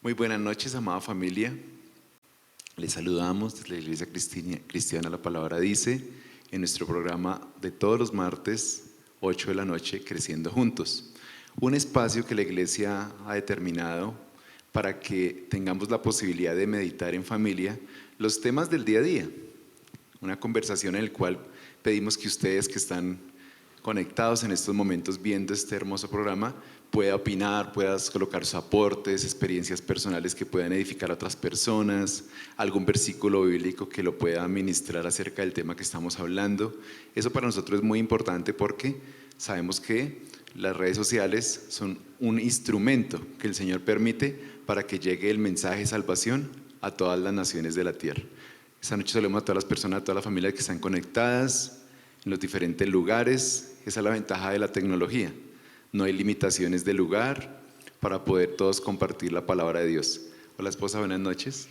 Muy buenas noches, amada familia. Les saludamos desde la Iglesia Cristiana La Palabra Dice, en nuestro programa de todos los martes, 8 de la noche, Creciendo Juntos. Un espacio que la Iglesia ha determinado para que tengamos la posibilidad de meditar en familia los temas del día a día. Una conversación en la cual pedimos que ustedes que están conectados en estos momentos viendo este hermoso programa pueda opinar, puedas colocar sus aportes, experiencias personales que puedan edificar a otras personas, algún versículo bíblico que lo pueda ministrar acerca del tema que estamos hablando. Eso para nosotros es muy importante porque sabemos que las redes sociales son un instrumento que el Señor permite para que llegue el mensaje de salvación a todas las naciones de la tierra. Esta noche saludamos a todas las personas, a todas las familias que están conectadas en los diferentes lugares. Esa es la ventaja de la tecnología. No hay limitaciones de lugar para poder todos compartir la palabra de Dios. Hola esposa, buenas noches.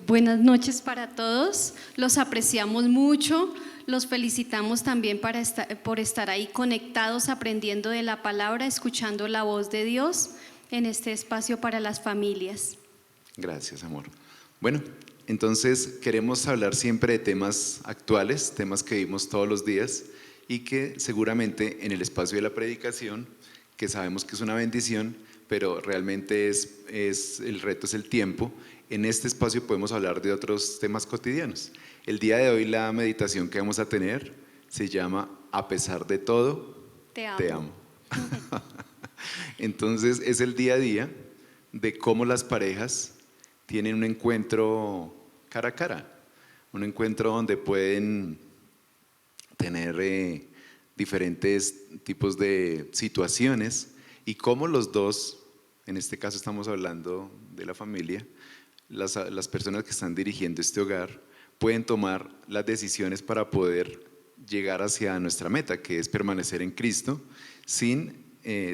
Buenas noches para todos, los apreciamos mucho, los felicitamos también por estar ahí conectados, aprendiendo de la palabra, escuchando la voz de Dios en este espacio para las familias. Gracias, amor. Bueno, entonces queremos hablar siempre de temas actuales, temas que vivimos todos los días y que seguramente en el espacio de la predicación, que sabemos que es una bendición, pero realmente el reto es el tiempo. En este espacio podemos hablar de otros temas cotidianos. El día de hoy la meditación que vamos a tener se llama A pesar de todo, te amo. Entonces es el día a día de cómo las parejas tienen un encuentro cara a cara, un encuentro donde pueden tener diferentes tipos de situaciones y cómo los dos, en este caso estamos hablando de la familia, las personas que están dirigiendo este hogar pueden tomar las decisiones para poder llegar hacia nuestra meta, que es permanecer en Cristo sin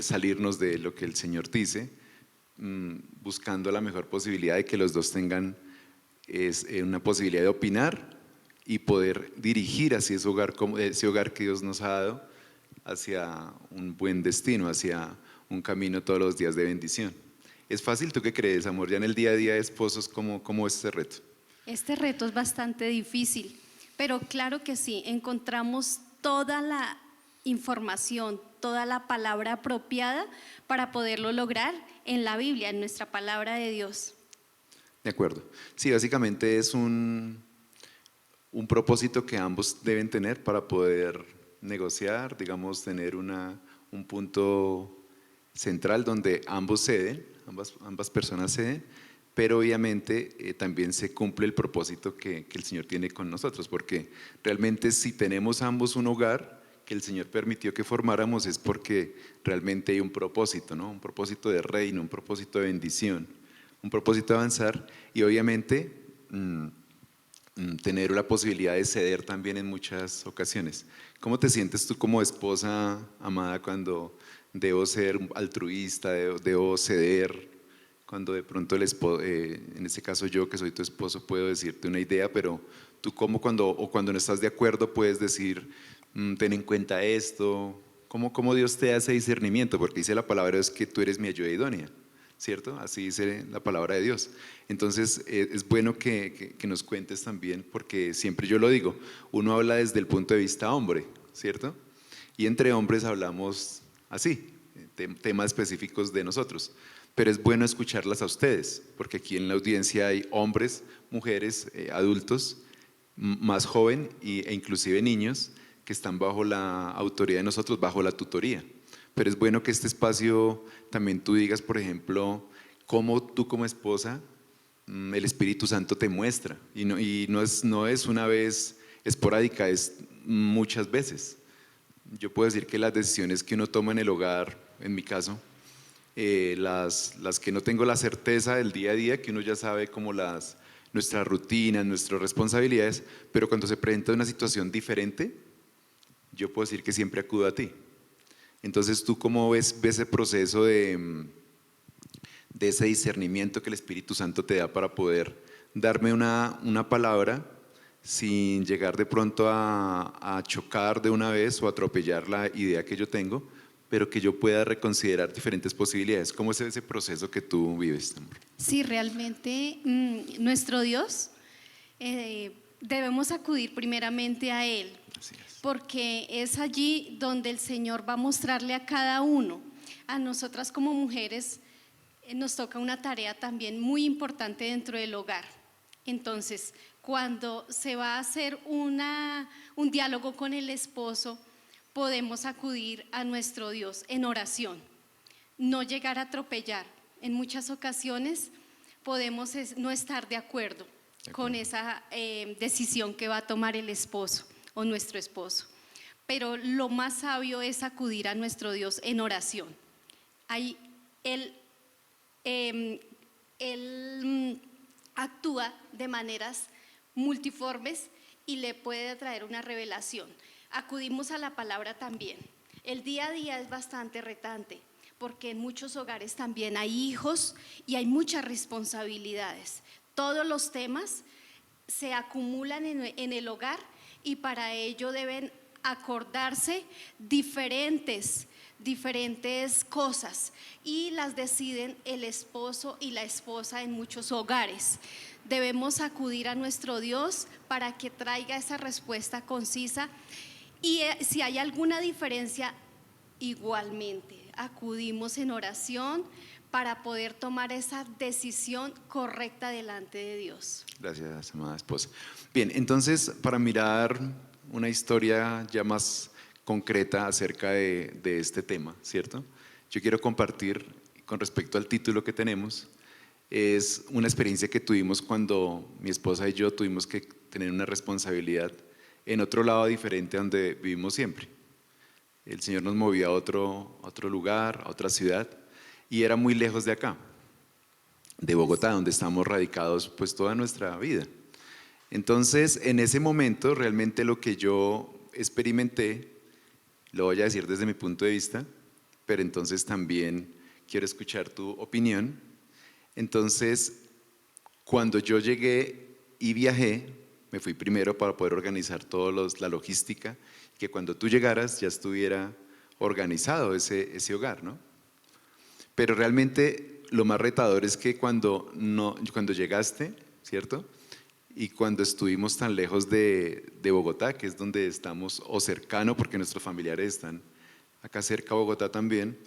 salirnos de lo que el Señor dice, buscando la mejor posibilidad de que los dos tengan una posibilidad de opinar y poder dirigir hacia ese hogar que Dios nos ha dado hacia un buen destino, hacia un camino todos los días de bendición. ¿Es fácil? ¿Tú qué crees, amor? Ya en el día a día de esposos, ¿cómo es este reto? Este reto es bastante difícil, pero claro que sí, encontramos toda la información, toda la palabra apropiada para poderlo lograr en la Biblia, en nuestra palabra de Dios. De acuerdo. Sí, básicamente es un propósito que ambos deben tener para poder negociar, digamos, tener un punto central donde ambos ceden, ambas personas ceden, pero obviamente también se cumple el propósito que el Señor tiene con nosotros, porque realmente si tenemos ambos un hogar que el Señor permitió que formáramos es porque realmente hay un propósito, ¿no? Un propósito de reino, un propósito de bendición, un propósito de avanzar y obviamente tener la posibilidad de ceder también en muchas ocasiones. ¿Cómo te sientes tú como esposa amada cuando debo ser altruista, debo ceder, cuando de pronto en este caso yo que soy tu esposo puedo decirte una idea, pero tú cuando no estás de acuerdo puedes decir, ten en cuenta esto, ¿cómo Dios te hace discernimiento? Porque dice la palabra es que tú eres mi ayuda idónea, ¿cierto? Así dice la palabra de Dios. Entonces es bueno que nos cuentes también, porque siempre yo lo digo, uno habla desde el punto de vista hombre, ¿cierto? Y entre hombres hablamos así, temas específicos de nosotros, pero es bueno escucharlas a ustedes, porque aquí en la audiencia hay hombres, mujeres, adultos, más joven e inclusive niños que están bajo la autoridad de nosotros, bajo la tutoría. Pero es bueno que este espacio también tú digas, por ejemplo, cómo tú como esposa el Espíritu Santo te muestra y no es una vez esporádica, es muchas veces. Yo puedo decir que las decisiones que uno toma en el hogar, en mi caso, las que no tengo la certeza del día a día, que uno ya sabe como nuestras rutinas, nuestras responsabilidades, pero cuando se presenta una situación diferente, yo puedo decir que siempre acudo a ti. Entonces, ¿tú cómo ves ese proceso de ese discernimiento que el Espíritu Santo te da para poder darme una palabra sin llegar de pronto a chocar de una vez o atropellar la idea que yo tengo, pero que yo pueda reconsiderar diferentes posibilidades. ¿Cómo es ese proceso que tú vives, amor? Sí, realmente nuestro Dios, debemos acudir primeramente a Él, Así es. porque es allí donde el Señor va a mostrarle a cada uno. A nosotras como mujeres nos toca una tarea también muy importante dentro del hogar. Entonces, cuando se va a hacer un diálogo con el esposo, podemos acudir a nuestro Dios en oración, no llegar a atropellar. En muchas ocasiones podemos no estar de acuerdo con esa decisión que va a tomar el esposo o nuestro esposo, pero lo más sabio es acudir a nuestro Dios en oración. Ahí él actúa de maneras multiformes y le puede traer una revelación. Acudimos a la palabra también. El día a día es bastante retante, porque en muchos hogares también hay hijos y hay muchas responsabilidades. Todos los temas se acumulan en el hogar y para ello deben acordarse diferentes cosas y las deciden el esposo y la esposa en muchos hogares. Debemos acudir a nuestro Dios para que traiga esa respuesta concisa y si hay alguna diferencia, igualmente acudimos en oración para poder tomar esa decisión correcta delante de Dios. Gracias, amada esposa. Bien, entonces, para mirar una historia ya más concreta acerca de este tema, ¿cierto? Yo quiero compartir con respecto al título que tenemos, es una experiencia que tuvimos cuando mi esposa y yo tuvimos que tener una responsabilidad en otro lado diferente a donde vivimos siempre. El Señor nos movió a otro lugar, a otra ciudad, y era muy lejos de acá, de Bogotá, donde estamos radicados pues toda nuestra vida. Entonces, en ese momento, realmente lo que yo experimenté, lo voy a decir desde mi punto de vista, pero entonces también quiero escuchar tu opinión. Entonces, cuando yo llegué y viajé, me fui primero para poder organizar la logística, que cuando tú llegaras ya estuviera organizado ese hogar, ¿no? Pero realmente lo más retador es que cuando llegaste, ¿cierto? Y cuando estuvimos tan lejos de Bogotá, que es donde estamos, o cercano, porque nuestros familiares están acá cerca a Bogotá también,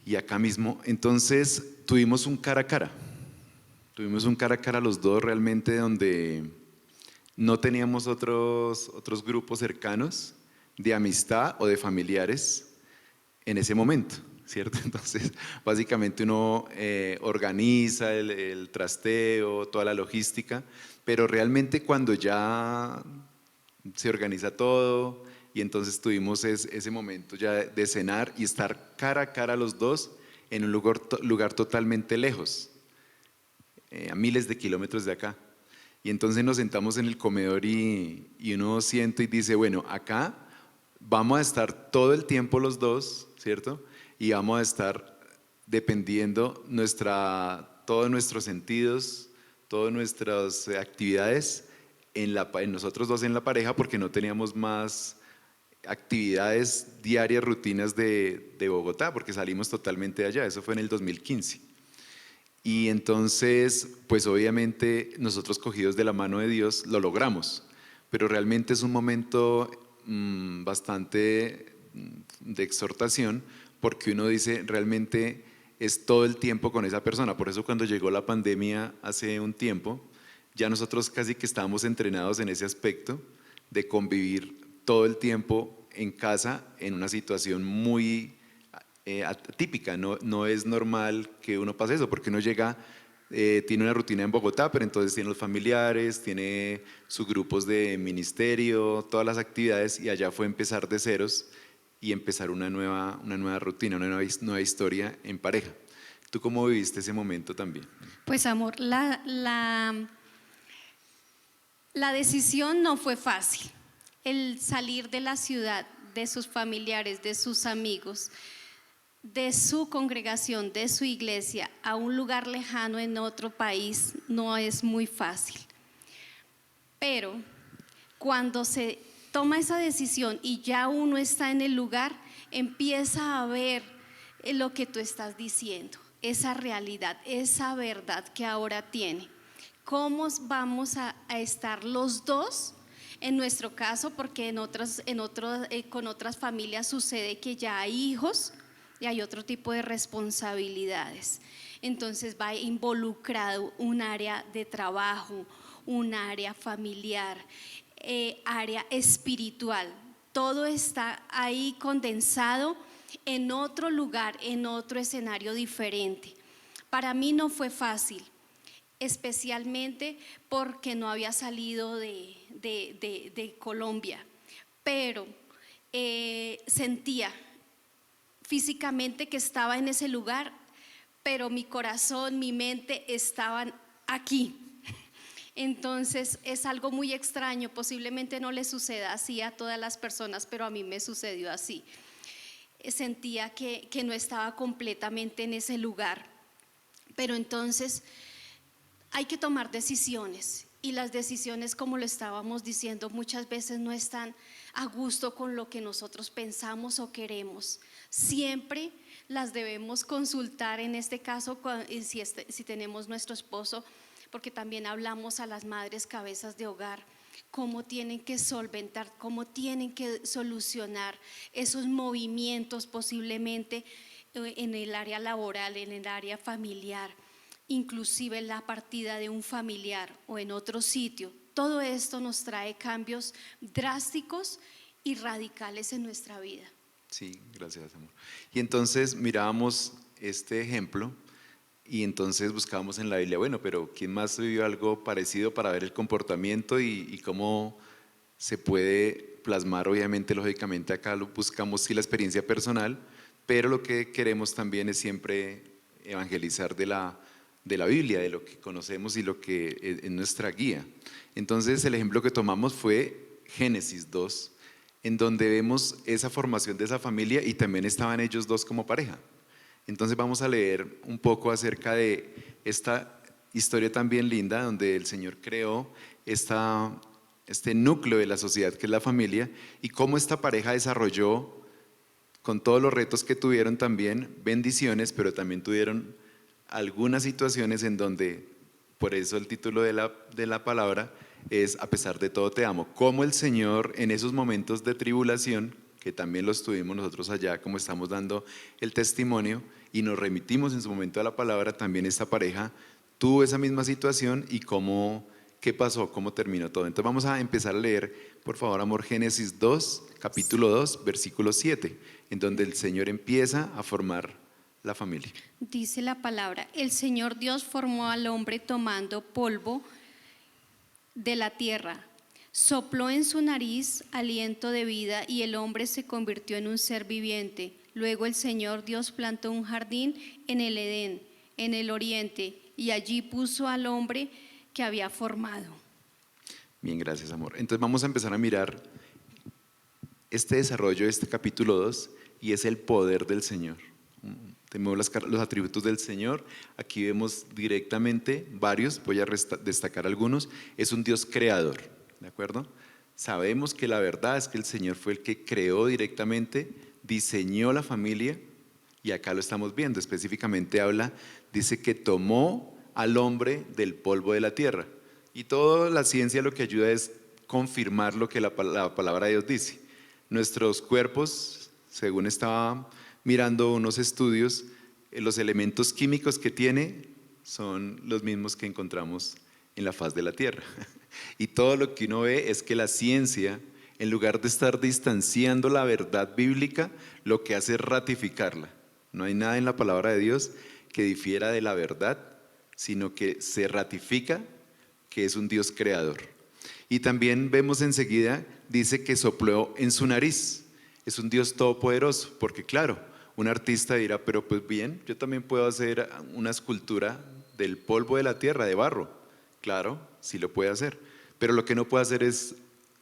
y acá mismo, entonces tuvimos un cara a cara. Tuvimos un cara a cara los dos realmente, donde no teníamos otros grupos cercanos de amistad o de familiares en ese momento, ¿cierto? Entonces, básicamente uno organiza el trasteo, toda la logística, pero realmente cuando ya se organiza todo y entonces tuvimos ese momento ya de cenar y estar cara a cara los dos en un lugar totalmente lejos, a miles de kilómetros de acá. Y entonces nos sentamos en el comedor y uno siente y dice, bueno, acá vamos a estar todo el tiempo los dos, ¿cierto? Y vamos a estar dependiendo todos nuestros sentidos, todas nuestras actividades en nosotros dos en la pareja, porque no teníamos más actividades diarias, rutinas de Bogotá, porque salimos totalmente de allá, eso fue en el 2015. Y entonces, pues obviamente nosotros cogidos de la mano de Dios lo logramos, pero realmente es un momento bastante de exhortación, porque uno dice, realmente es todo el tiempo con esa persona. Por eso cuando llegó la pandemia hace un tiempo, ya nosotros casi que estábamos entrenados en ese aspecto de convivir todo el tiempo en casa en una situación muy atípica. No es normal que uno pase eso, porque uno llega, tiene una rutina en Bogotá, pero entonces tiene los familiares, tiene sus grupos de ministerio, todas las actividades, y allá fue empezar de ceros y empezar una nueva rutina, una nueva historia en pareja. ¿Tú cómo viviste ese momento también? Pues amor, la decisión no fue fácil. El salir de la ciudad, de sus familiares, de sus amigos, de su congregación, de su iglesia, a un lugar lejano en otro país, no es muy fácil. Pero cuando se toma esa decisión y ya uno está en el lugar, empieza a ver lo que tú estás diciendo, esa realidad, esa verdad que ahora tiene. ¿Cómo vamos a estar los dos? En nuestro caso, porque con otras familias sucede que ya hay hijos y hay otro tipo de responsabilidades. Entonces va involucrado un área de trabajo, un área familiar, área espiritual. Todo está ahí condensado en otro lugar, en otro escenario diferente. Para mí no fue fácil, especialmente porque no había salido de Colombia, pero sentía físicamente que estaba en ese lugar, pero mi corazón, mi mente estaban aquí. Entonces es algo muy extraño, posiblemente no le suceda así a todas las personas, pero a mí me sucedió así. Sentía que no estaba completamente en ese lugar, pero entonces hay que tomar decisiones, y las decisiones, como lo estábamos diciendo, muchas veces no están a gusto con lo que nosotros pensamos o queremos. Siempre las debemos consultar, en este caso si tenemos nuestro esposo, porque también hablamos a las madres cabezas de hogar, cómo tienen que solventar, cómo tienen que solucionar esos movimientos posiblemente en el área laboral, en el área familiar, inclusive la partida de un familiar o en otro sitio. Todo esto nos trae cambios drásticos y radicales en nuestra vida. Sí, gracias, amor. Y entonces mirábamos este ejemplo y entonces buscábamos en la Biblia, bueno, pero ¿quién más vivió algo parecido para ver el comportamiento y cómo se puede plasmar? Obviamente, lógicamente acá buscamos sí la experiencia personal, pero lo que queremos también es siempre evangelizar de la Biblia, de lo que conocemos y lo que es nuestra guía. Entonces el ejemplo que tomamos fue Génesis 2, en donde vemos esa formación de esa familia y también estaban ellos dos como pareja. Entonces vamos a leer un poco acerca de esta historia también linda, donde el Señor creó este núcleo de la sociedad que es la familia, y cómo esta pareja desarrolló, con todos los retos que tuvieron, también bendiciones, pero también tuvieron algunas situaciones en donde, por eso el título de la palabra es A pesar de todo te amo. Cómo el Señor en esos momentos de tribulación, que también los tuvimos nosotros allá, como estamos dando el testimonio y nos remitimos en su momento a la palabra, también esta pareja tuvo esa misma situación y qué pasó, cómo terminó todo. Entonces vamos a empezar a leer, por favor, amor, Génesis 2, capítulo 2, versículo 7, en donde el Señor empieza a formar la familia. Dice la palabra: el Señor Dios formó al hombre tomando polvo de la tierra, sopló en su nariz aliento de vida y el hombre se convirtió en un ser viviente. Luego el Señor Dios plantó un jardín en el Edén, en el oriente, y allí puso al hombre que había formado. Bien, gracias, amor. Entonces vamos a empezar a mirar este desarrollo de este capítulo 2, y es el poder del Señor. Tenemos los atributos del Señor. Aquí vemos directamente varios, voy a destacar algunos. Es un Dios creador, ¿de acuerdo? Sabemos que la verdad es que el Señor fue el que creó directamente, diseñó la familia, y acá lo estamos viendo. Específicamente dice que tomó al hombre del polvo de la tierra. Y toda la ciencia lo que ayuda es confirmar lo que la palabra de Dios dice. Nuestros cuerpos, según estaba mirando unos estudios, los elementos químicos que tiene son los mismos que encontramos en la faz de la tierra. Y todo lo que uno ve es que la ciencia, en lugar de estar distanciando la verdad bíblica, lo que hace es ratificarla. No hay nada en la palabra de Dios que difiera de la verdad, sino que se ratifica que es un Dios creador. Y también vemos enseguida, dice que sopló en su nariz. Es un Dios todopoderoso, porque claro, un artista dirá, pero pues bien, yo también puedo hacer una escultura del polvo de la tierra, de barro. Claro, sí lo puede hacer, pero lo que no puede hacer es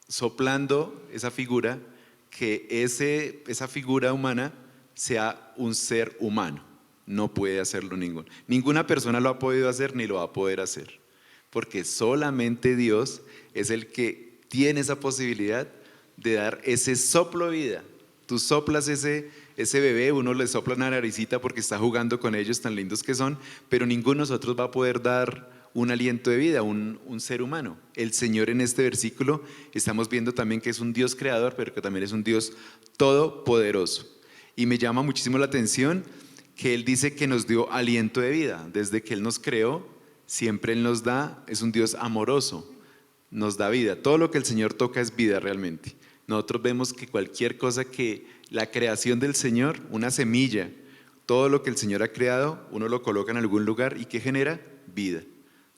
soplando esa figura, que esa figura humana sea un ser humano. No puede hacerlo ninguna persona lo ha podido hacer ni lo va a poder hacer, porque solamente Dios es el que tiene esa posibilidad de dar ese soplo de vida Tú soplas ese bebé, uno le sopla una naricita porque está jugando con ellos, tan lindos que son, pero ninguno de nosotros va a poder dar un aliento de vida, un ser humano. El Señor en este versículo estamos viendo también que es un Dios creador, pero que también es un Dios todopoderoso. Y me llama muchísimo la atención que Él dice que nos dio aliento de vida. Desde que Él nos creó, siempre Él nos da, es un Dios amoroso, nos da vida. Todo lo que el Señor toca es vida realmente. Nosotros vemos que cualquier cosa que la creación del Señor, una semilla, todo lo que el Señor ha creado, uno lo coloca en algún lugar y ¿qué genera? Vida.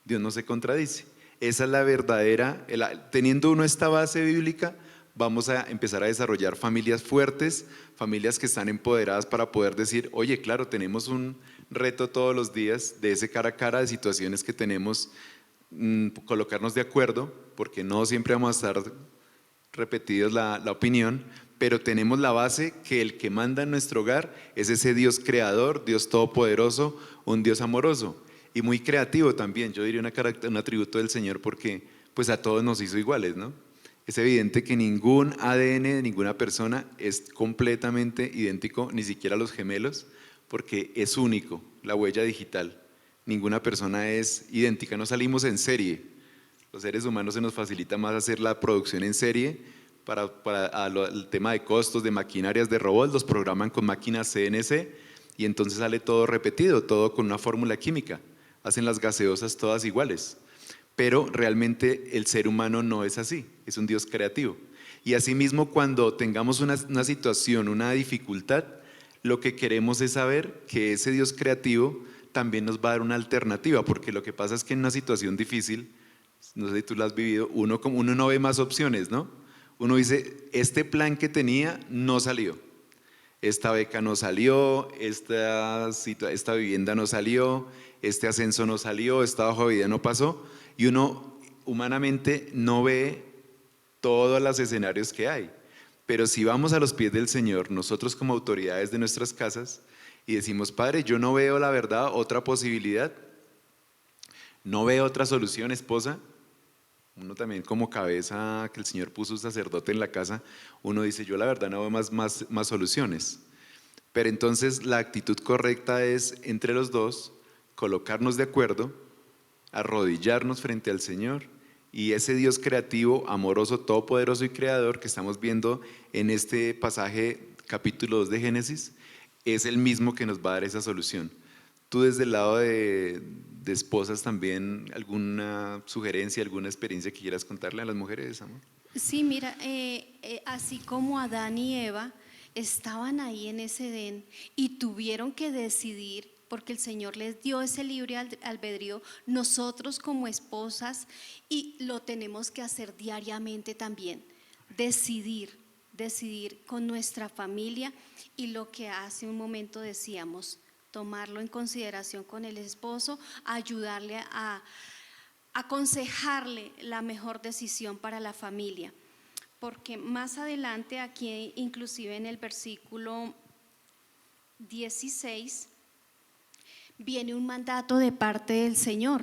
Dios no se contradice. Esa es la verdadera, teniendo uno esta base bíblica, vamos a empezar a desarrollar familias fuertes, familias que están empoderadas para poder decir, oye, claro, tenemos un reto todos los días de ese cara a cara de situaciones que tenemos, colocarnos de acuerdo, porque no siempre vamos a estar repetidos la opinión, pero tenemos la base que el que manda en nuestro hogar es ese Dios creador, Dios todopoderoso, un Dios amoroso y muy creativo también. Yo diría un atributo del Señor porque pues a todos nos hizo iguales, ¿no? Es evidente que ningún ADN de ninguna persona es completamente idéntico, ni siquiera los gemelos, porque es único, la huella digital. Ninguna persona es idéntica, no salimos en serie. Los seres humanos se nos facilita más hacer la producción en serie para el tema de costos, de maquinarias, de robots, los programan con máquinas CNC y entonces sale todo repetido, todo con una fórmula química. Hacen las gaseosas todas iguales. Pero realmente el ser humano no es así, es un Dios creativo. Y asimismo, cuando tengamos una situación, una dificultad, lo que queremos es saber que ese Dios creativo también nos va a dar una alternativa, porque lo que pasa es que en una situación difícil, no sé si tú lo has vivido, uno no ve más opciones, ¿no? Uno dice, este plan que tenía no salió, esta beca no salió, esta vivienda no salió, este ascenso no salió, esta hoja de vida no pasó, y uno humanamente no ve todos los escenarios que hay. Pero si vamos a los pies del Señor, nosotros como autoridades de nuestras casas, y decimos, Padre, yo no veo la verdad, otra posibilidad, no veo otra solución, esposa. Uno también como cabeza que el Señor puso un sacerdote en la casa, uno dice, yo la verdad no veo más soluciones. Pero entonces la actitud correcta es entre los dos, colocarnos de acuerdo, arrodillarnos frente al Señor y ese Dios creativo, amoroso, todopoderoso y creador que estamos viendo en este pasaje capítulo 2 de Génesis, es el mismo que nos va a dar esa solución. Tú desde el lado de esposas también, ¿alguna sugerencia, alguna experiencia que quieras contarle a las mujeres, amor? Sí, mira, así como Adán y Eva estaban ahí en ese Edén y tuvieron que decidir, porque el Señor les dio ese libre albedrío, nosotros como esposas, y lo tenemos que hacer diariamente también, decidir con nuestra familia y lo que hace un momento decíamos, tomarlo en consideración con el esposo, ayudarle a aconsejarle la mejor decisión para la familia. Porque más adelante, aquí inclusive en el versículo 16, viene un mandato de parte del Señor.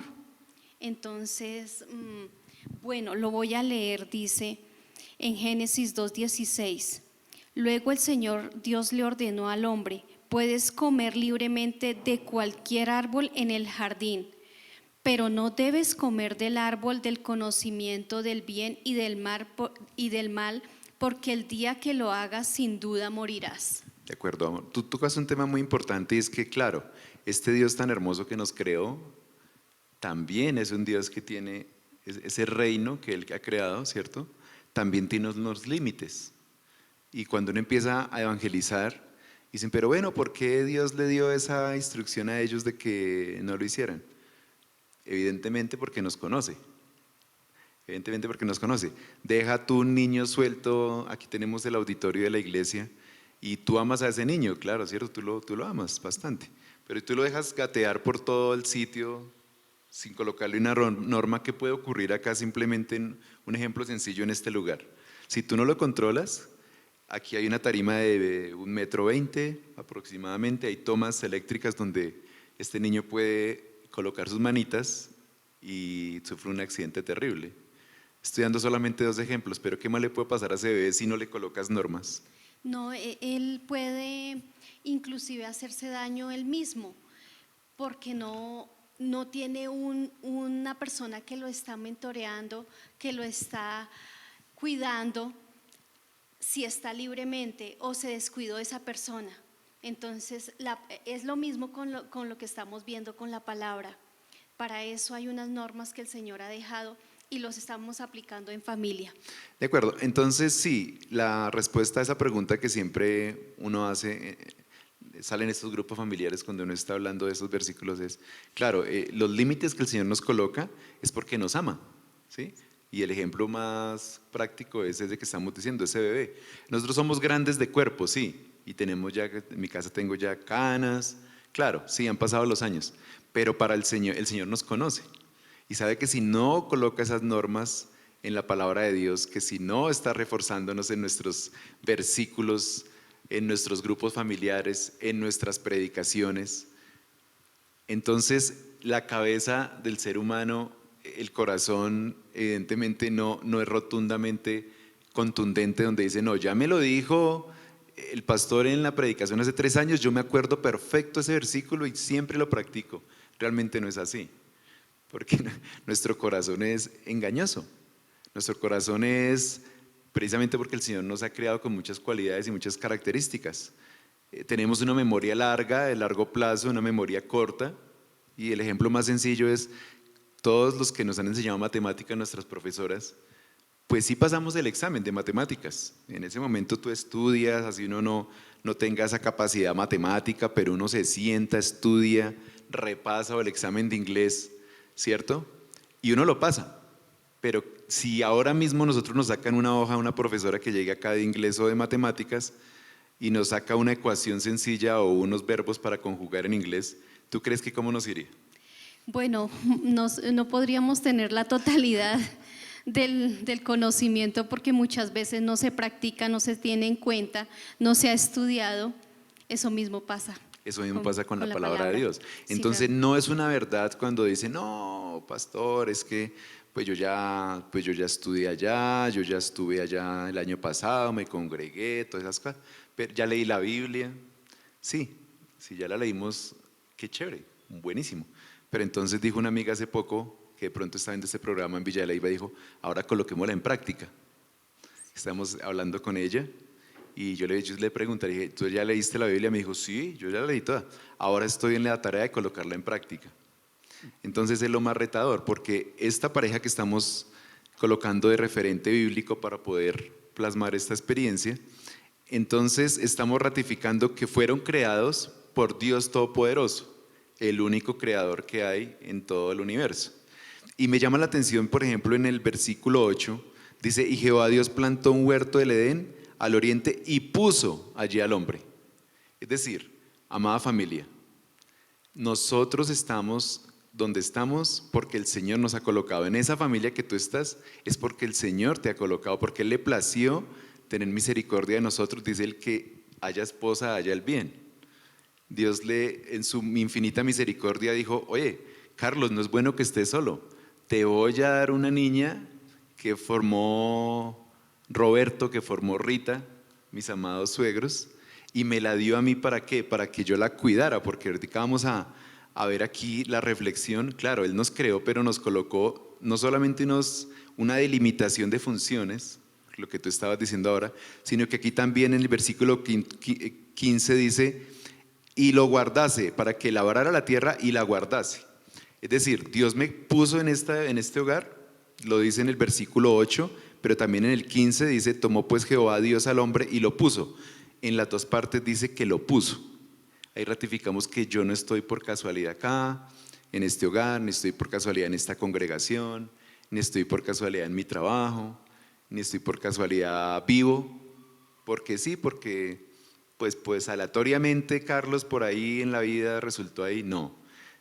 Entonces, bueno, lo voy a leer, dice en Génesis 2:16. Luego el Señor Dios le ordenó al hombre, puedes comer libremente de cualquier árbol en el jardín, pero no debes comer del árbol del conocimiento del bien y del mal, porque el día que lo hagas sin duda morirás. De acuerdo, amor. Tú tocas un tema muy importante y es que, claro, este Dios tan hermoso que nos creó, también es un Dios que tiene ese reino que Él ha creado, ¿cierto? También tiene unos límites. Y cuando uno empieza a evangelizar, dicen, pero bueno, ¿por qué Dios le dio esa instrucción a ellos de que no lo hicieran? Evidentemente porque nos conoce. Evidentemente porque nos conoce. Deja tú un niño suelto, aquí tenemos el auditorio de la iglesia, y tú amas a ese niño, claro, ¿cierto? Tú lo amas bastante. Pero tú lo dejas gatear por todo el sitio sin colocarle una norma. Que puede ocurrir acá simplemente en un ejemplo sencillo en este lugar. Si tú no lo controlas, aquí hay una tarima de 1,20 m aproximadamente, hay tomas eléctricas donde este niño puede colocar sus manitas y sufre un accidente terrible. Estoy dando solamente 2 ejemplos, pero ¿qué más le puede pasar a ese bebé si no le colocas normas? No, él puede inclusive hacerse daño él mismo, porque no tiene una persona que lo está mentoreando, que lo está cuidando, si está libremente o se descuidó esa persona. Entonces, es lo mismo con lo que estamos viendo con la palabra. Para eso hay unas normas que el Señor ha dejado y los estamos aplicando en familia. De acuerdo, entonces sí, la respuesta a esa pregunta que siempre uno hace, salen estos grupos familiares cuando uno está hablando de esos versículos es, claro, los límites que el Señor nos coloca es porque nos ama, ¿sí? Y el ejemplo más práctico es ese que estamos diciendo, ese bebé. Nosotros somos grandes de cuerpo, sí, y tenemos ya, en mi casa tengo ya canas, claro, sí, han pasado los años, pero para el Señor nos conoce y sabe que si no coloca esas normas en la palabra de Dios, que si no está reforzándonos en nuestros versículos, en nuestros grupos familiares, en nuestras predicaciones, entonces la cabeza del ser humano, el corazón, evidentemente no es rotundamente contundente donde dice, no, ya me lo dijo el pastor en la predicación hace 3 años, yo me acuerdo perfecto ese versículo y siempre lo practico. Realmente no es así, porque nuestro corazón es engañoso. Nuestro corazón es precisamente porque el Señor nos ha creado con muchas cualidades y muchas características. Tenemos una memoria larga, de largo plazo, una memoria corta, y el ejemplo más sencillo es todos los que nos han enseñado matemáticas, nuestras profesoras, pues sí pasamos el examen de matemáticas. En ese momento tú estudias, así uno no tenga esa capacidad matemática, pero uno se sienta, estudia, repasa o el examen de inglés, ¿cierto? Y uno lo pasa. Pero si ahora mismo nosotros nos sacan una hoja, una profesora que llegue acá de inglés o de matemáticas y nos saca una ecuación sencilla o unos verbos para conjugar en inglés, ¿tú crees que cómo nos iría? Bueno, no podríamos tener la totalidad del conocimiento porque muchas veces no se practica, no se tiene en cuenta, no se ha estudiado. Eso mismo pasa. Eso mismo pasa con la palabra de Dios. Sí, Entonces no es una verdad cuando dice, no, pastor, es que pues yo ya estudié allá, yo ya estuve allá el año pasado, me congregué, todas esas cosas, pero ya leí la Biblia. Sí, sí, ya la leímos, qué chévere, buenísimo. Pero entonces dijo una amiga hace poco, que de pronto estaba viendo este programa en Villa de Leyva, dijo, ahora coloquémosla en práctica. Estamos hablando con ella y yo le pregunté, dije, ¿tú ya leíste la Biblia? Me dijo, sí, yo ya la leí toda. Ahora estoy en la tarea de colocarla en práctica. Entonces es lo más retador, porque esta pareja que estamos colocando de referente bíblico para poder plasmar esta experiencia, entonces estamos ratificando que fueron creados por Dios Todopoderoso, el único creador que hay en todo el universo. Y me llama la atención, por ejemplo, en el versículo 8, dice, y Jehová Dios plantó un huerto del Edén al oriente y puso allí al hombre. Es decir, amada familia, nosotros estamos donde estamos porque el Señor nos ha colocado. En esa familia que tú estás es porque el Señor te ha colocado, porque Él le plació tener misericordia de nosotros. Dice Él que haya esposa, haya el bien. Dios en su infinita misericordia dijo, oye, Carlos, no es bueno que estés solo. Te voy a dar una niña que formó Roberto, que formó Rita, mis amados suegros, y me la dio a mí ¿para qué? Para que yo la cuidara, porque ahorita vamos a ver aquí la reflexión. Claro, Él nos creó, pero nos colocó no solamente una delimitación de funciones, lo que tú estabas diciendo ahora, sino que aquí también en el versículo 15 dice, y lo guardase, para que labrara la tierra y la guardase. Es decir, Dios me puso en este hogar, lo dice en el versículo 8, pero también en el 15 dice, tomó pues Jehová Dios al hombre y lo puso. En las dos partes dice que lo puso. Ahí ratificamos que yo no estoy por casualidad acá, en este hogar, ni estoy por casualidad en esta congregación, ni estoy por casualidad en mi trabajo, ni estoy por casualidad vivo, porque sí, porque pues aleatoriamente Carlos por ahí en la vida resultó ahí. No,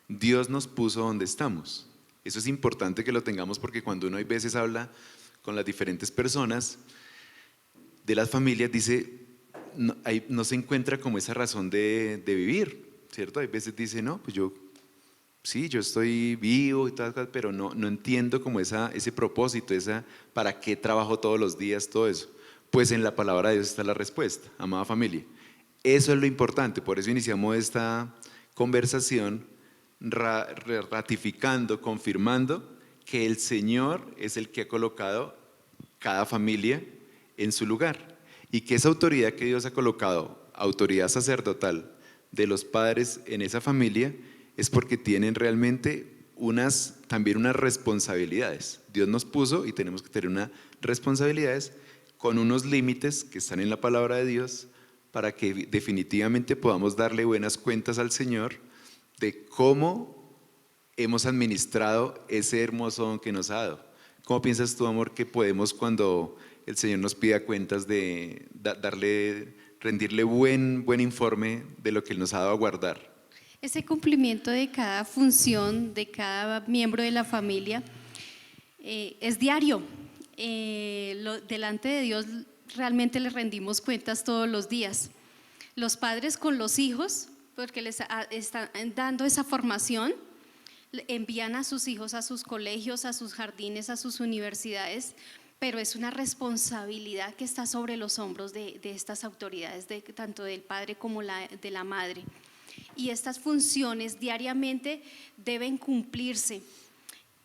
Dios nos puso donde estamos. Eso es importante que lo tengamos porque cuando uno a veces habla con las diferentes personas de las familias, dice, no se encuentra como esa razón de vivir, ¿cierto? Hay veces dice, no, pues sí, yo estoy vivo y tal, pero no entiendo como ese propósito, para qué trabajo todos los días, todo eso. Pues en la palabra de Dios está la respuesta, amada familia. Eso es lo importante, por eso iniciamos esta conversación ratificando, confirmando que el Señor es el que ha colocado cada familia en su lugar y que esa autoridad que Dios ha colocado, autoridad sacerdotal de los padres en esa familia, es porque tienen realmente también unas responsabilidades. Dios nos puso y tenemos que tener unas responsabilidades con unos límites que están en la palabra de Dios para que definitivamente podamos darle buenas cuentas al Señor de cómo hemos administrado ese hermoso don que nos ha dado. ¿Cómo piensas tú, amor, que podemos cuando el Señor nos pida cuentas de rendirle buen informe de lo que Él nos ha dado a guardar? Ese cumplimiento de cada función, de cada miembro de la familia, es diario. Delante de Dios realmente le rendimos cuentas todos los días. Los padres con los hijos, porque les están dando esa formación, envían a sus hijos a sus colegios, a sus jardines, a sus universidades, pero es una responsabilidad que está sobre los hombros de estas autoridades, tanto del padre como de la madre. Y estas funciones diariamente deben cumplirse.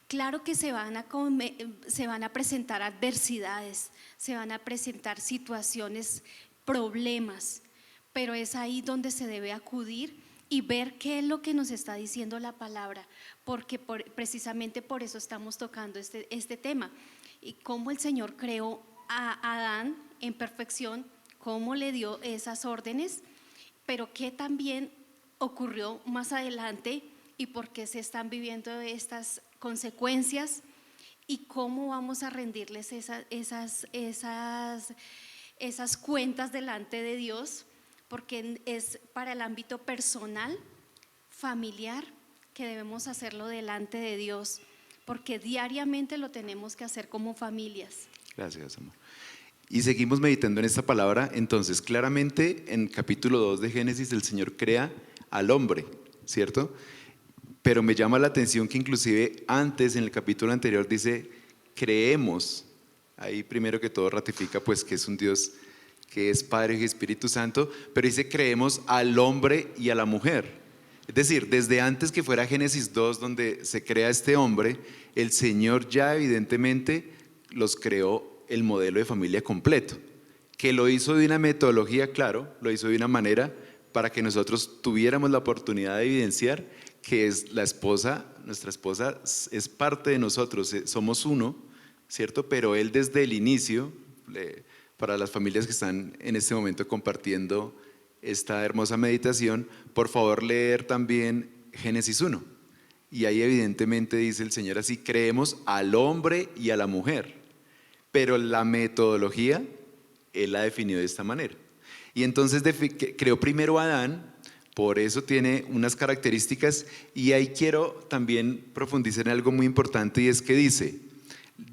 Claro que se van a presentar adversidades, se van a presentar situaciones, problemas, pero es ahí donde se debe acudir y ver qué es lo que nos está diciendo la palabra, porque precisamente por eso estamos tocando este tema. Y cómo el Señor creó a Adán en perfección, cómo le dio esas órdenes, pero qué también ocurrió más adelante y por qué se están viviendo estas consecuencias y cómo vamos a rendirles esas cuentas delante de Dios, porque es para el ámbito personal, familiar, que debemos hacerlo delante de Dios, porque diariamente lo tenemos que hacer como familias. Gracias, amor. Y seguimos meditando en esta palabra. Entonces, claramente en capítulo 2 de Génesis el Señor crea al hombre, ¿cierto? Pero me llama la atención que inclusive antes, en el capítulo anterior, dice, creemos. Ahí primero que todo ratifica pues que es un Dios que es Padre y Espíritu Santo, pero dice creemos al hombre y a la mujer. Es decir, desde antes que fuera Génesis 2 donde se crea este hombre, el Señor ya evidentemente los creó el modelo de familia completo, que lo hizo de una metodología, claro, lo hizo de una manera para que nosotros tuviéramos la oportunidad de evidenciar que es la esposa, nuestra esposa es parte de nosotros, somos uno, ¿cierto? Pero Él desde el inicio, para las familias que están en este momento compartiendo esta hermosa meditación, por favor leer también Génesis 1. Y ahí evidentemente dice el Señor así, creemos al hombre y a la mujer, pero la metodología Él la definió de esta manera. Y entonces creó primero a Adán, por eso tiene unas características, y ahí quiero también profundizar en algo muy importante, y es que dice,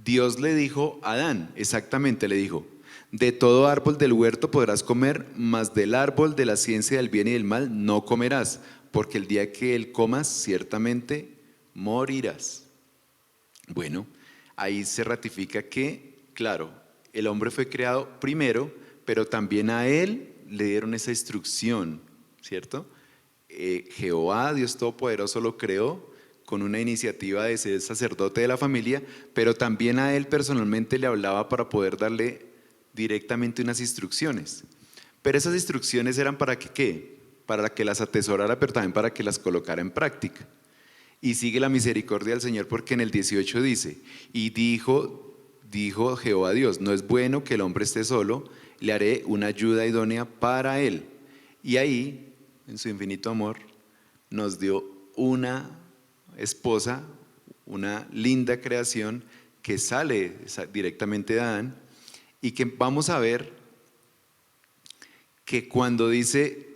Dios le dijo a Adán, exactamente le dijo, de todo árbol del huerto podrás comer, mas del árbol de la ciencia del bien y del mal no comerás, porque el día que él comas, ciertamente morirás. Bueno, ahí se ratifica que, claro, el hombre fue creado primero, pero también a él le dieron esa instrucción, ¿cierto? Jehová, Dios Todopoderoso, lo creó con una iniciativa de ser sacerdote de la familia, pero también a él personalmente le hablaba para poder darle directamente unas instrucciones. Pero esas instrucciones eran para que, ¿qué? Para que las atesorara, pero también para que las colocara en práctica. Y sigue la misericordia del Señor porque en el 18 dice, y dijo Jehová Dios, no es bueno que el hombre esté solo, le haré una ayuda idónea para él. Y ahí, en su infinito amor, nos dio una esposa, una linda creación que sale directamente de Adán, y que vamos a ver que cuando dice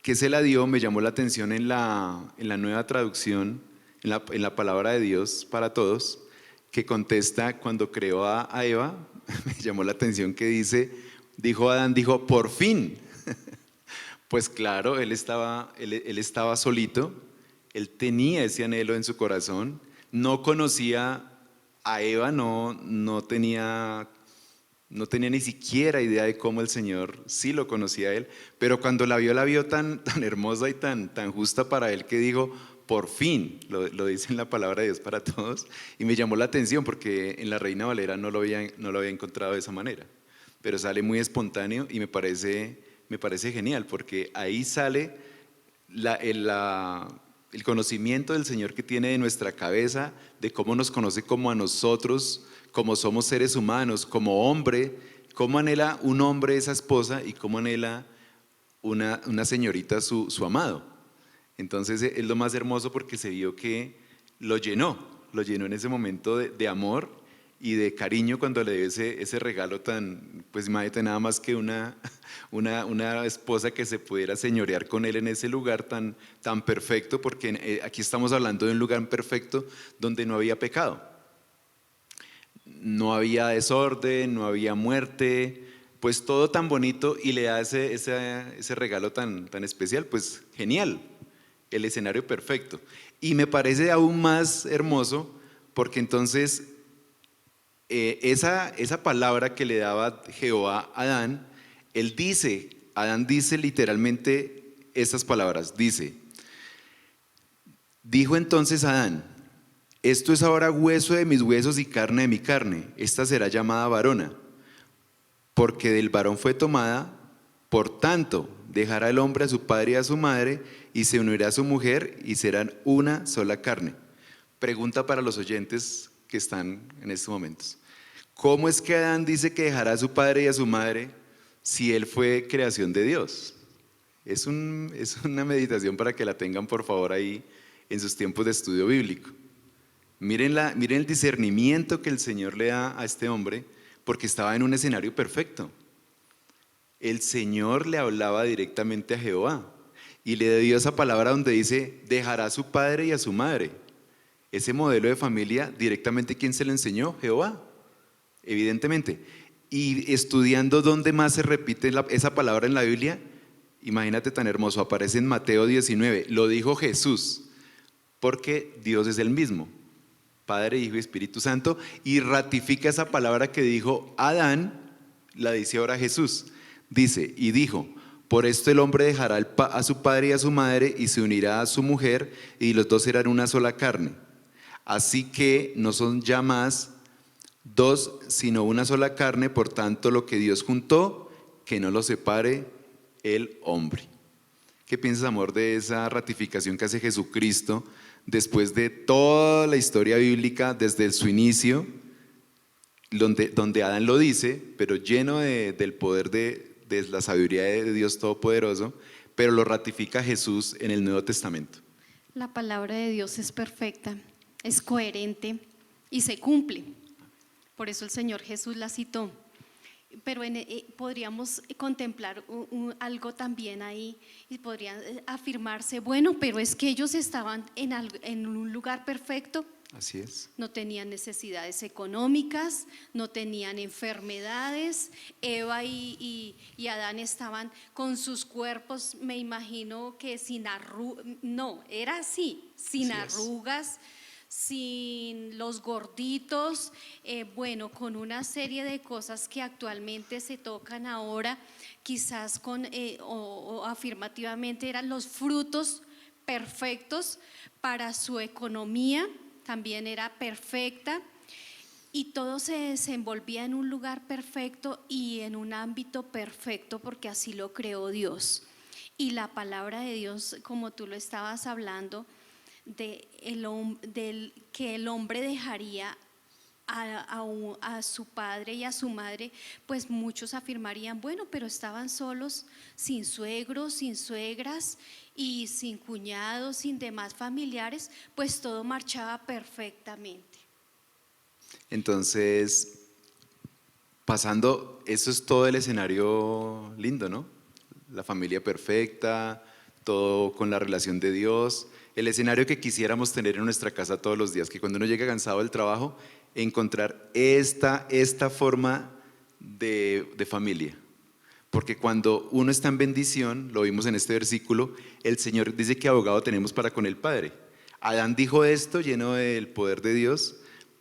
que se la dio, me llamó la atención en la nueva traducción, en la palabra de Dios para todos, que contesta cuando creó a Eva, me llamó la atención que dijo Adán, dijo, por fin. Pues claro, él estaba solito, él tenía ese anhelo en su corazón, no conocía a Eva, no no tenía ni siquiera idea de cómo el Señor sí lo conocía a él, pero cuando la vio tan hermosa y tan justa para él que dijo, por fin, lo dice en la palabra de Dios para todos, y me llamó la atención porque en la Reina Valera no lo había encontrado de esa manera, pero sale muy espontáneo y me parece genial porque ahí sale el conocimiento del Señor que tiene de nuestra cabeza, de cómo nos conoce como a nosotros, como somos seres humanos, como hombre, cómo anhela un hombre esa esposa y cómo anhela una señorita su amado. Entonces es lo más hermoso porque se vio que lo llenó en ese momento de amor y de cariño cuando le dio ese regalo tan, pues imagínate nada más que una esposa que se pudiera señorear con él en ese lugar tan perfecto, porque aquí estamos hablando de un lugar perfecto donde no había pecado, no había desorden, no había muerte, pues todo tan bonito y le da ese regalo tan especial, pues genial, el escenario perfecto. Y me parece aún más hermoso porque entonces esa palabra que le daba Jehová a Adán, Adán dice literalmente estas palabras, dijo entonces Adán, esto es ahora hueso de mis huesos y carne de mi carne, esta será llamada varona, porque del varón fue tomada, por tanto dejará el hombre a su padre y a su madre y se unirá a su mujer y serán una sola carne. Pregunta para los oyentes que están en estos momentos. ¿Cómo es que Adán dice que dejará a su padre y a su madre si él fue creación de Dios? Es una meditación para que la tengan por favor ahí en sus tiempos de estudio bíblico. Miren el discernimiento que el Señor le da a este hombre porque estaba en un escenario perfecto. El Señor le hablaba directamente a Jehová y le dio esa palabra donde dice, dejará a su padre y a su madre. Ese modelo de familia, directamente, ¿quién se lo enseñó? Jehová, evidentemente. Y estudiando dónde más se repite esa palabra en la Biblia, imagínate tan hermoso, aparece en Mateo 19, lo dijo Jesús, porque Dios es el mismo, Padre, Hijo y Espíritu Santo, y ratifica esa palabra que dijo Adán, la dice ahora Jesús. Dice, y dijo, por esto el hombre dejará a su padre y a su madre y se unirá a su mujer y los dos serán una sola carne. Así que no son ya más dos, sino una sola carne, por tanto lo que Dios juntó, que no lo separe el hombre. ¿Qué piensas, amor, de esa ratificación que hace Jesucristo después de toda la historia bíblica, desde su inicio, donde Adán lo dice, pero lleno del poder de la sabiduría de Dios Todopoderoso, pero lo ratifica Jesús en el Nuevo Testamento? La palabra de Dios es perfecta, es coherente y se cumple. Por eso el Señor Jesús la citó. Pero podríamos contemplar algo también ahí y podría afirmarse, bueno, pero es que ellos estaban en un lugar perfecto. Así es. No tenían necesidades económicas, no tenían enfermedades. Eva y Adán estaban con sus cuerpos, me imagino que sin arrugas, no, era así, sin arrugas, sin los gorditos, bueno, con una serie de cosas que actualmente se tocan ahora, quizás o afirmativamente eran los frutos perfectos para su economía. También era perfecta y todo se desenvolvía en un lugar perfecto y en un ámbito perfecto porque así lo creó Dios. Y la palabra de Dios, como tú lo estabas hablando, del que el hombre dejaría a su padre y a su madre, pues muchos afirmarían, bueno, pero estaban solos, sin suegros, sin suegras y sin cuñados, sin demás familiares, pues todo marchaba perfectamente. Entonces, eso es todo el escenario lindo, ¿no? La familia perfecta, todo con la relación de Dios, el escenario que quisiéramos tener en nuestra casa todos los días, que cuando uno llega cansado del trabajo, encontrar esta forma de familia. Porque cuando uno está en bendición, lo vimos en este versículo, el Señor dice que abogado tenemos para con el Padre. Adán dijo esto lleno del poder de Dios,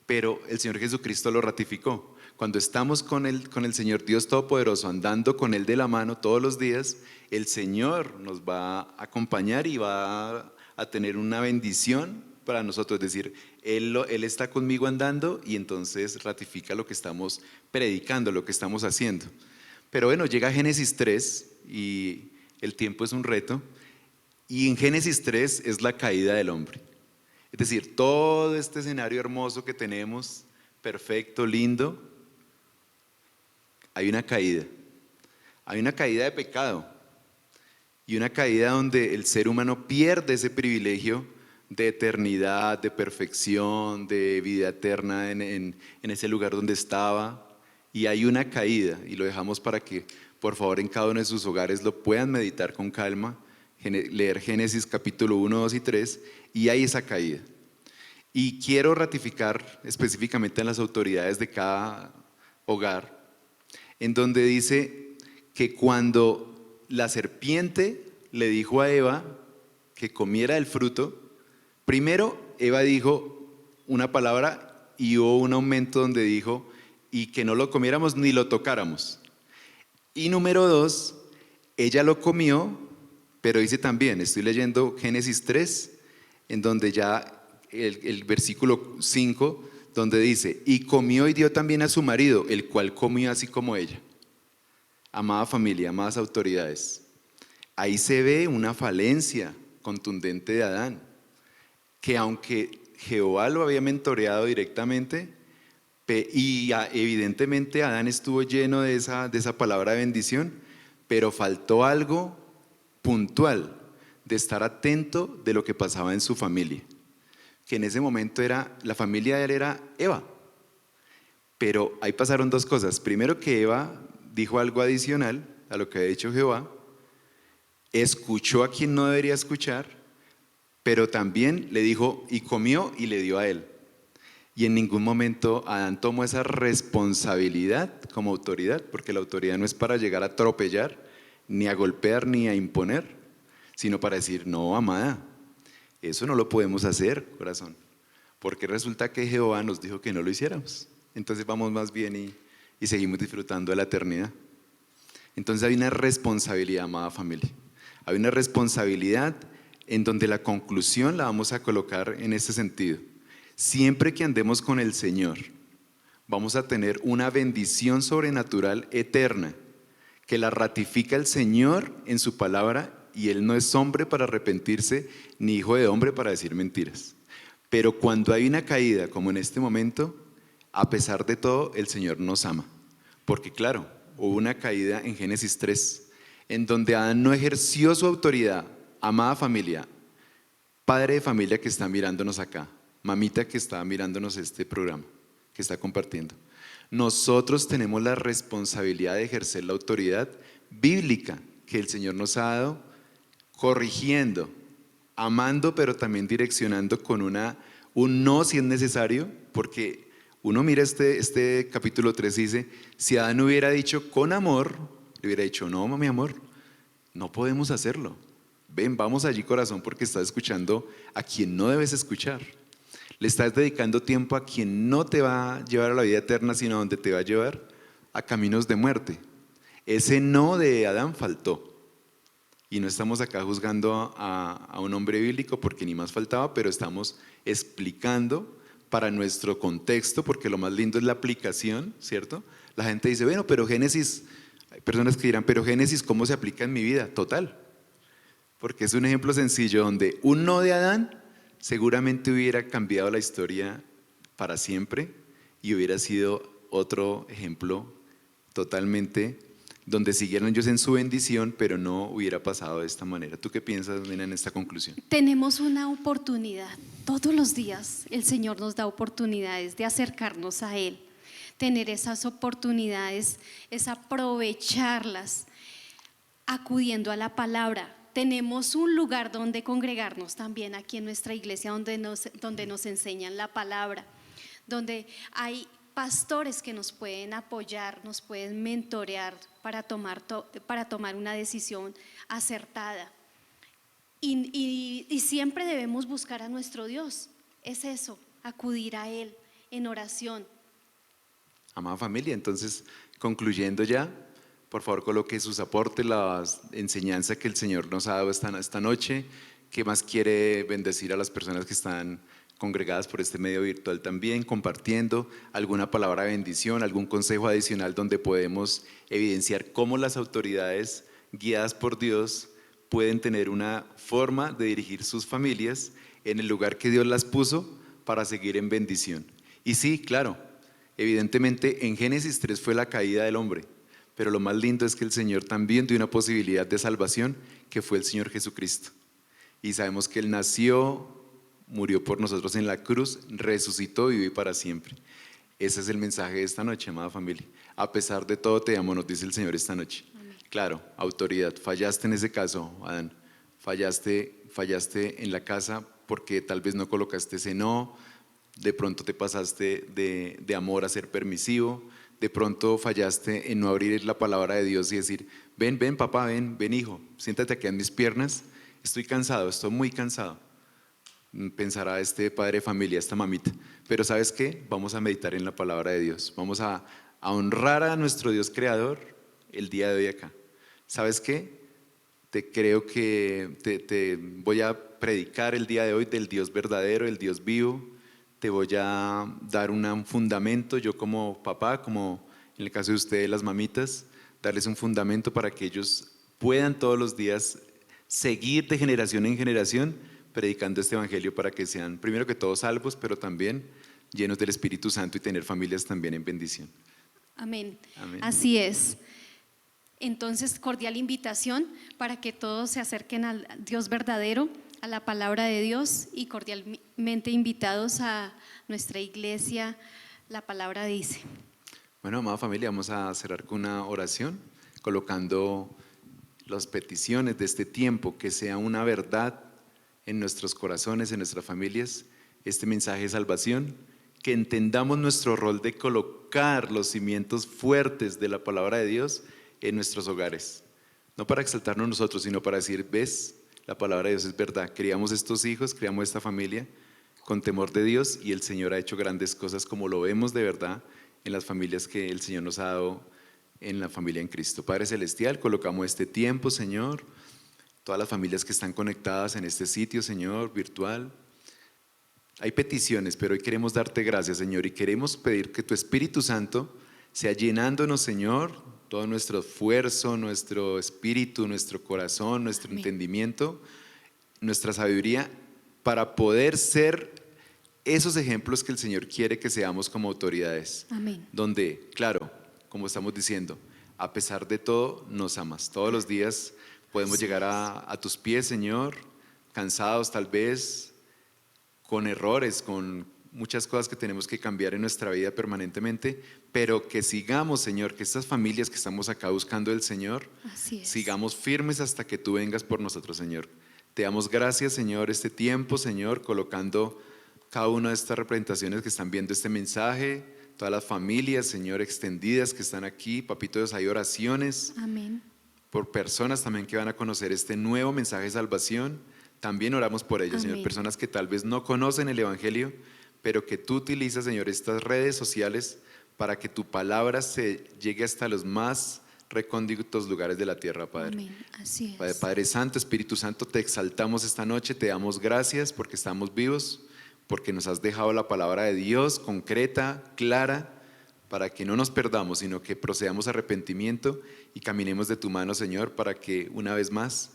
pero el Señor Jesucristo lo ratificó. Cuando estamos con el Señor Dios Todopoderoso, andando con Él de la mano todos los días, el Señor nos va a acompañar y va a tener una bendición para nosotros. Es decir, Él está conmigo andando y entonces ratifica lo que estamos predicando, lo que estamos haciendo. Pero bueno, llega Génesis 3 y el tiempo es un reto. Y en Génesis 3 es la caída del hombre. Es decir, todo este escenario hermoso que tenemos, perfecto, lindo, hay una caída. Hay una caída de pecado y una caída donde el ser humano pierde ese privilegio de eternidad, de perfección, de vida eterna en ese lugar donde estaba. Y hay una caída y lo dejamos para que por favor en cada uno de sus hogares lo puedan meditar con calma, leer Génesis capítulo 1, 2 y 3 y hay esa caída. Y quiero ratificar específicamente en las autoridades de cada hogar, en donde dice que cuando la serpiente le dijo a Eva que comiera del fruto, primero Eva dijo una palabra y hubo un aumento donde dijo y que no lo comiéramos ni lo tocáramos. Y número 2, ella lo comió, pero dice también, estoy leyendo Génesis 3, en donde ya el versículo 5, donde dice, y comió y dio también a su marido, el cual comió así como ella. Amada familia, amadas autoridades, ahí se ve una falencia contundente de Adán, que aunque Jehová lo había mentoreado directamente, y evidentemente Adán estuvo lleno de esa palabra de bendición, pero faltó algo puntual, de estar atento de lo que pasaba en su familia, que en ese momento la familia de él era Eva. Pero ahí pasaron dos cosas. Primero, que Eva dijo algo adicional a lo que había dicho Jehová, escuchó a quien no debería escuchar, pero también le dijo y comió y le dio a él. Y en ningún momento Adán tomó esa responsabilidad como autoridad, porque la autoridad no es para llegar a atropellar, ni a golpear, ni a imponer, sino para decir, no, amada, eso no lo podemos hacer, corazón, porque resulta que Jehová nos dijo que no lo hiciéramos. Entonces vamos más bien y seguimos disfrutando de la eternidad. Entonces hay una responsabilidad, amada familia. Hay una responsabilidad en donde la conclusión la vamos a colocar en este sentido. Siempre que andemos con el Señor, vamos a tener una bendición sobrenatural eterna, que la ratifica el Señor en su palabra, y Él no es hombre para arrepentirse, ni hijo de hombre para decir mentiras. Pero cuando hay una caída, como en este momento, a pesar de todo, el Señor nos ama. Porque claro, hubo una caída en Génesis 3, en donde Adán no ejerció su autoridad. Amada familia, padre de familia que está mirándonos acá, mamita que está mirándonos este programa, que está compartiendo, nosotros tenemos la responsabilidad de ejercer la autoridad bíblica que el Señor nos ha dado, corrigiendo, amando, pero también direccionando con un no si es necesario, porque uno mira este capítulo 3 y dice, si Adán hubiera dicho con amor, le hubiera dicho, no, mi amor, no podemos hacerlo. Ven, vamos allí, corazón, porque estás escuchando a quien no debes escuchar. Le estás dedicando tiempo a quien no te va a llevar a la vida eterna, sino a donde te va a llevar a caminos de muerte. Ese no de Adán faltó. Y no estamos acá juzgando a un hombre bíblico porque ni más faltaba, pero estamos explicando para nuestro contexto, porque lo más lindo es la aplicación, ¿cierto? La gente dice, bueno, pero Génesis, hay personas que dirán, pero Génesis, ¿cómo se aplica en mi vida? Total. Porque es un ejemplo sencillo donde un no de Adán seguramente hubiera cambiado la historia para siempre y hubiera sido otro ejemplo totalmente donde siguieran ellos en su bendición, pero no hubiera pasado de esta manera. ¿Tú qué piensas, nena, en esta conclusión? Tenemos una oportunidad. Todos los días el Señor nos da oportunidades de acercarnos a Él. Tener esas oportunidades es aprovecharlas acudiendo a la palabra. Tenemos un lugar donde congregarnos también aquí en nuestra iglesia, donde nos enseñan la palabra, donde hay pastores que nos pueden apoyar, nos pueden mentorear para tomar una decisión acertada. Y siempre debemos buscar a nuestro Dios. Es eso, acudir a Él en oración. Amada familia, entonces, concluyendo ya, por favor coloque sus aportes, la enseñanza que el Señor nos ha dado esta noche. ¿Qué más quiere bendecir a las personas que están congregadas por este medio virtual también, compartiendo alguna palabra de bendición, algún consejo adicional donde podemos evidenciar cómo las autoridades guiadas por Dios pueden tener una forma de dirigir sus familias en el lugar que Dios las puso para seguir en bendición? Y sí, claro, evidentemente en Génesis 3 fue la caída del hombre, pero lo más lindo es que el Señor también dio una posibilidad de salvación, que fue el Señor Jesucristo. Y sabemos que Él nació, murió por nosotros en la cruz, resucitó y vive para siempre. Ese es el mensaje de esta noche, amada familia. A pesar de todo te amo, nos dice el Señor esta noche. Amén. Claro, autoridad. Fallaste en ese caso, Adán. Fallaste en la casa porque tal vez no colocaste ese no. De pronto te pasaste de amor a ser permisivo. De pronto fallaste en no abrir la palabra de Dios y decir, ven, ven papá, ven, ven hijo, siéntate aquí en mis piernas. Estoy cansado, estoy muy cansado. Pensará este padre de familia, esta mamita. Pero ¿sabes qué? Vamos a meditar en la palabra de Dios. Vamos a honrar a nuestro Dios creador el día de hoy acá. ¿Sabes qué? Te voy a predicar el día de hoy del Dios verdadero, el Dios vivo. Te voy a dar un fundamento, yo como papá, como en el caso de ustedes las mamitas, darles un fundamento para que ellos puedan todos los días seguir de generación en generación predicando este evangelio para que sean primero que todo salvos, pero también llenos del Espíritu Santo y tener familias también en bendición. Amén. Amén. Así es. Entonces, cordial invitación para que todos se acerquen al Dios verdadero, a la palabra de Dios, y cordialmente invitados a nuestra iglesia. La palabra dice. Bueno, amada familia, vamos a cerrar con una oración, colocando las peticiones de este tiempo, que sea una verdad en nuestros corazones, en nuestras familias, este mensaje de salvación, que entendamos nuestro rol de colocar los cimientos fuertes de la palabra de Dios en nuestros hogares, no para exaltarnos nosotros, sino para decir, ves, la palabra de Dios es verdad, criamos estos hijos, criamos esta familia con temor de Dios y el Señor ha hecho grandes cosas como lo vemos de verdad en las familias que el Señor nos ha dado en la familia en Cristo. Padre Celestial, colocamos este tiempo, Señor, todas las familias que están conectadas en este sitio, Señor, virtual. Hay peticiones, pero hoy queremos darte gracias, Señor, y queremos pedir que tu Espíritu Santo sea llenándonos, Señor, todo nuestro esfuerzo, nuestro espíritu, nuestro corazón, nuestro Amén. entendimiento, nuestra sabiduría, para poder ser esos ejemplos que el Señor quiere que seamos como autoridades. Amén. Donde, claro, como estamos diciendo, a pesar de todo, nos amas. Todos los días podemos Así llegar a tus pies, Señor, cansados tal vez, con errores, con muchas cosas que tenemos que cambiar en nuestra vida permanentemente, pero que sigamos, Señor, que estas familias que estamos acá buscando el Señor, Así es. sigamos firmes hasta que tú vengas por nosotros, Señor. Te damos gracias, Señor, este tiempo, Señor, colocando cada una de estas representaciones que están viendo este mensaje, todas las familias, Señor, extendidas que están aquí. Papito Dios, hay oraciones Amén. por personas también que van a conocer este nuevo mensaje de salvación. También oramos por ellos, Señor, Amén. personas que tal vez no conocen el Evangelio, pero que tú utilizas, Señor, estas redes sociales para que tu palabra se llegue hasta los más recónditos lugares de la tierra, Padre. Amén. Así Padre, es. Padre Santo, Espíritu Santo, te exaltamos esta noche, te damos gracias porque estamos vivos, porque nos has dejado la palabra de Dios concreta, clara, para que no nos perdamos, sino que procedamos a arrepentimiento y caminemos de tu mano, Señor, para que una vez más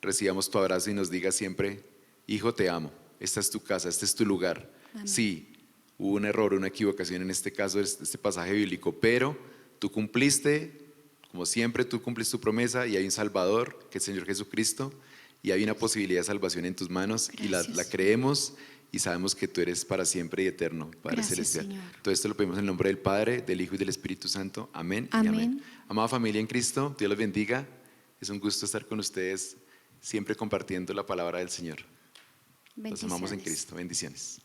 recibamos tu abrazo y nos digas siempre, hijo, te amo, esta es tu casa, este es tu lugar. Amén. Sí, hubo un error, una equivocación en este caso, este pasaje bíblico, pero tú cumpliste, como siempre, tú cumpliste tu promesa y hay un Salvador, que es el Señor Jesucristo, y hay una posibilidad de salvación en tus manos y la Gracias. creemos y sabemos que tú eres para siempre y eterno, Padre Gracias, Celestial. Señor. Todo esto lo pedimos en el nombre del Padre, del Hijo y del Espíritu Santo. Amén y Amén. amén. Amada familia en Cristo, Dios los bendiga. Es un gusto estar con ustedes, siempre compartiendo la palabra del Señor. Los amamos en Bendiciones. Cristo. Bendiciones.